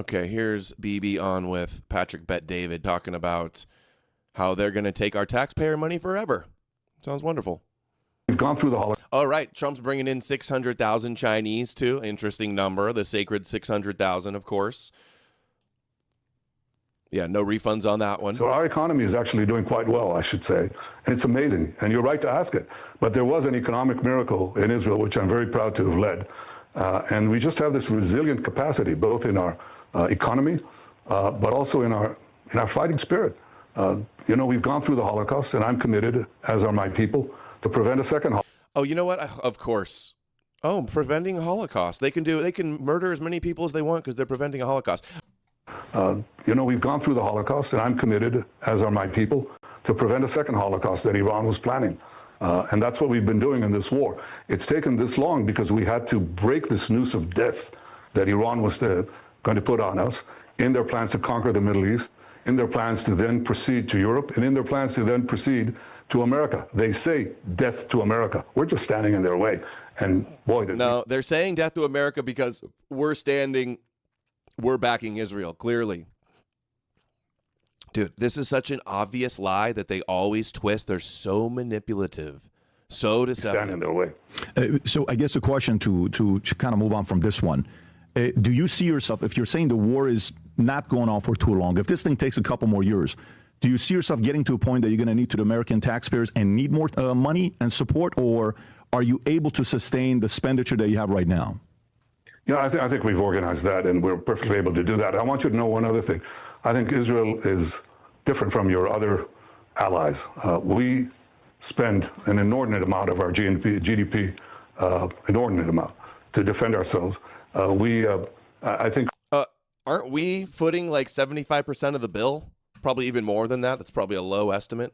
Okay, here's Bibi on with Patrick Bet David talking about how they're going to take our taxpayer money forever. Sounds wonderful. We've gone through the Holocaust. All right, Trump's bringing in 600,000 Chinese too. Interesting number, the sacred 600,000, of course. Yeah, no refunds on that one. So our economy is actually doing quite well, I should say. And it's amazing, and you're right to ask it. But there was an economic miracle in Israel, which I'm very proud to have led. And we just have this resilient capacity, both in our economy, but also in our fighting spirit. You know, we've gone through the Holocaust, and I'm committed, as are my people, to prevent a second Holocaust. Oh, you know what? Of course. Oh, preventing a Holocaust. They can murder as many people as they want because they're preventing a Holocaust. You know, we've gone through the Holocaust, and I'm committed, as are my people, to prevent a second Holocaust that Iran was planning. And that's what we've been doing in this war. It's taken this long because we had to break this noose of death that Iran was going to put on us in their plans to conquer the Middle East, in their plans to then proceed to Europe, and in their plans to then proceed to America. They say death to America. We're just standing in their way. And boy, no, they're saying death to America because we're backing Israel, clearly. Dude, this is such an obvious lie that they always twist. They're so manipulative, so deceptive. Stand in their way. So I guess the question to kind of move on from this one, do you see yourself, if you're saying the war is not going on for too long, if this thing takes a couple more years, do you see yourself getting to a point that you're going to need to the American taxpayers and need more money and support, or are you able to sustain the expenditure that you have right now? Yeah, I think we've organized that, and we're perfectly able to do that. I want you to know one other thing. I think Israel is different from your other allies. We spend an inordinate amount of our GDP, inordinate amount, to defend ourselves. I think... aren't we footing like 75% of the bill? Probably even more than that. That's probably a low estimate.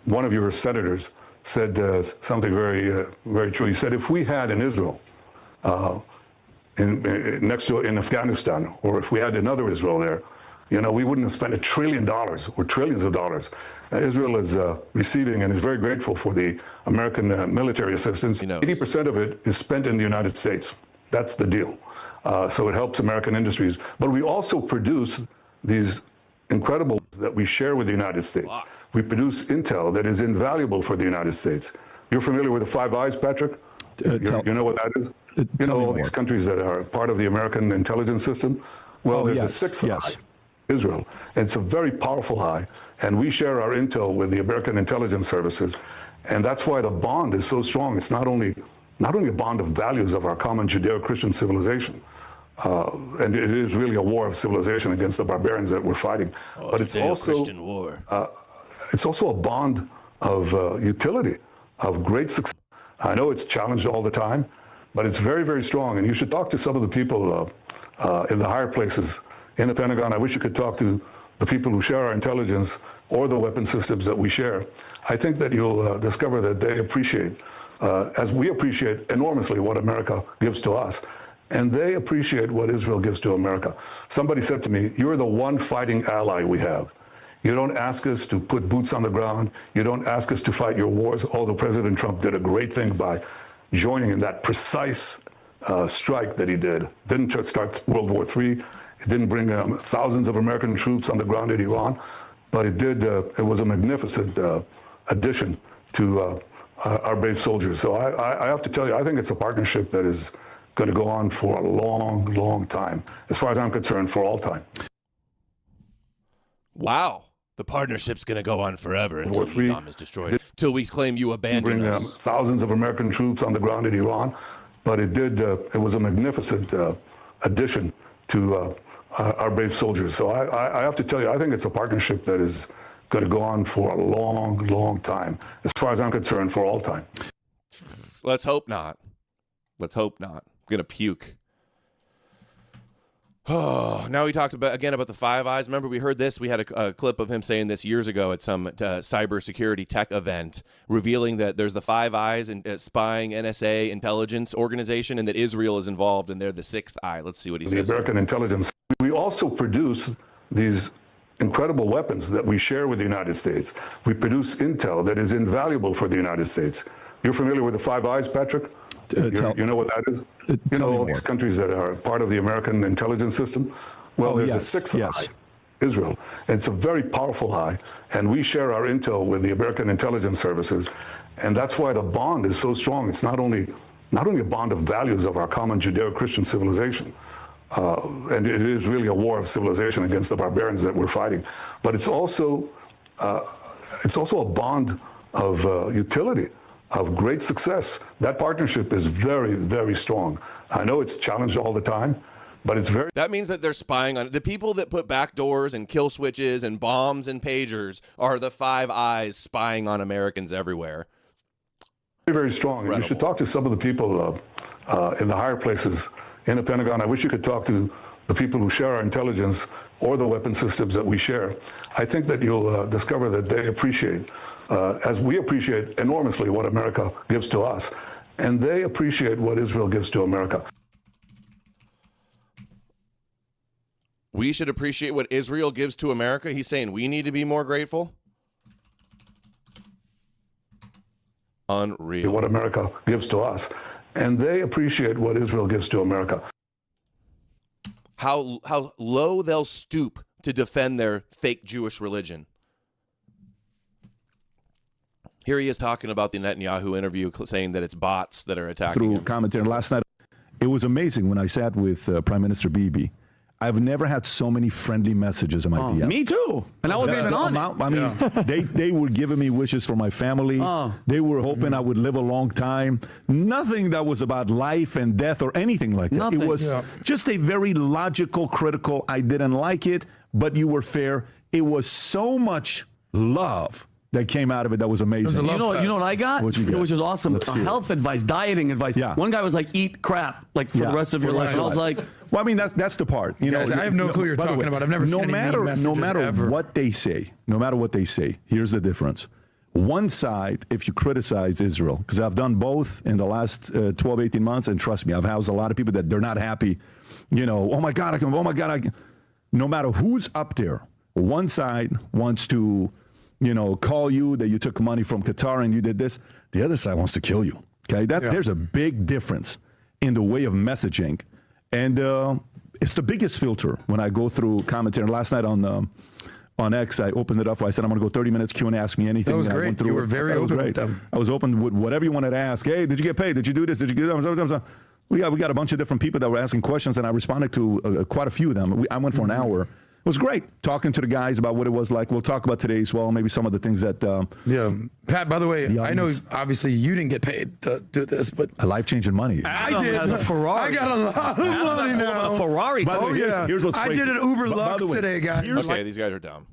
One of your senators said something very, very true. He said, if we had in Israel, in Afghanistan, or if we had another Israel there, you know, we wouldn't have spent $1 trillion or trillions of dollars. Israel is receiving and is very grateful for the American military assistance. 80% of it is spent in the United States. That's the deal. So it helps American industries. But we also produce these incredible that we share with the United States. Wow. We produce intel that is invaluable for the United States. You're familiar with the Five Eyes, Patrick? You know what that is? You know all these countries that are part of the American intelligence system? Well, there's a sixth eye, Israel. It's a very powerful eye, and we share our intel with the American intelligence services, and that's why the bond is so strong. It's not only a bond of values of our common Judeo-Christian civilization, and it is really a war of civilization against the barbarians that we're fighting. But it's also Christian war. It's also a bond of utility, of great success. I know it's challenged all the time, but it's very, very strong. And you should talk to some of the people in the higher places in the Pentagon. I wish you could talk to the people who share our intelligence or the weapon systems that we share. I think that you'll discover that they appreciate, as we appreciate enormously what America gives to us, and they appreciate what Israel gives to America. Somebody said to me, you're the one fighting ally we have. You don't ask us to put boots on the ground. You don't ask us to fight your wars, although President Trump did a great thing by joining in that precise strike that he did. Didn't just start World War III. It didn't bring thousands of American troops on the ground in Iran, but it did. It was a magnificent addition to our brave soldiers. So I have to tell you, I think it's a partnership that is going to go on for a long, long time. As far as I'm concerned, for all time. Wow. The partnership's going to go on forever until Edom is destroyed. Till we claim you abandoned us. Thousands of American troops on the ground in Iran, but it did. It was a magnificent addition to our brave soldiers. So I have to tell you, I think it's a partnership that is going to go on for a long, long time. As far as I'm concerned, for all time. Let's hope not. Let's hope not. I'm going to puke. Oh, now he talks about the Five Eyes. Remember, we heard this. We had a clip of him saying this years ago at some cybersecurity tech event, revealing that there's the Five Eyes and spying NSA intelligence organization, and that Israel is involved, and they're the sixth eye. Let's see what he says. The American intelligence. We also produce these incredible weapons that we share with the United States. We produce intel that is invaluable for the United States. You're familiar with the Five Eyes, Patrick? You know what that is? You know, all these countries that are part of the American intelligence system. Well, there's a sixth eye, Israel. And it's a very powerful eye, and we share our intel with the American intelligence services, and that's why the bond is so strong. It's not only a bond of values of our common Judeo-Christian civilization, and it is really a war of civilization against the barbarians that we're fighting, but it's also a bond of utility, of great success. That partnership is very, very strong. I know it's challenged all the time, but it's very... That means that they're spying on... The people that put backdoors and kill switches and bombs and pagers are the Five Eyes spying on Americans everywhere. Very, very strong. And you should talk to some of the people in the higher places in the Pentagon. I wish you could talk to the people who share our intelligence or the weapon systems that we share. I think that you'll discover that they appreciate, as we appreciate enormously what America gives to us, and they appreciate what Israel gives to America. We should appreciate what Israel gives to America. He's saying we need to be more grateful. Unreal. What America gives to us, and they appreciate what Israel gives to America. How low they'll stoop to defend their fake Jewish religion. Here he is talking about the Netanyahu interview, saying that it's bots that are attacking through him. commentary last night. It was amazing when I sat with Prime Minister Bibi. I've never had so many friendly messages in my DM. Me too. And I wasn't even on it. I mean, they were giving me wishes for my family. They were hoping I would live a long time. Nothing that was about life and death or anything like that. Nothing. It was just a very logical, critical, I didn't like it, but you were fair. It was so much love that came out of it that was amazing. You know what I got? What'd you get? Which was awesome. Let's hear it. Health advice, dieting advice. Yeah. One guy was like, eat crap, like for the rest of your life. And I was like, well, I mean, that's the part. You Guys, know, I have no clue you're by the talking way, about. I've never seen any mean messages no matter ever. what they say, here's the difference. One side, if you criticize Israel, because I've done both in the last 12, 18 months, and trust me, I've housed a lot of people that they're not happy. You know, oh my God, I can. No matter who's up there, one side wants to, call you that you took money from Qatar and you did this. The other side wants to kill you. Okay, there's a big difference in the way of messaging, and it's the biggest filter when I go through commentary. Last night on X, I opened it up. I said I'm going to go 30 minutes Q&A, ask me anything. That was and I great. went through You were very open with them. I was open with whatever you wanted to ask. Hey, did you get paid? Did you do this? Did you do that? We got a bunch of different people that were asking questions, and I responded to quite a few of them. I went for an hour. It was great talking to the guys about what it was like. We'll talk about today as well, maybe some of the things that... Pat, by the way, I know obviously you didn't get paid to do this, but... A life-changing money. I did. A Ferrari. I got a lot of money now. A Ferrari. By the way, here's what's crazy. I did an Uber Lux way, today, guys. Okay, these guys are dumb.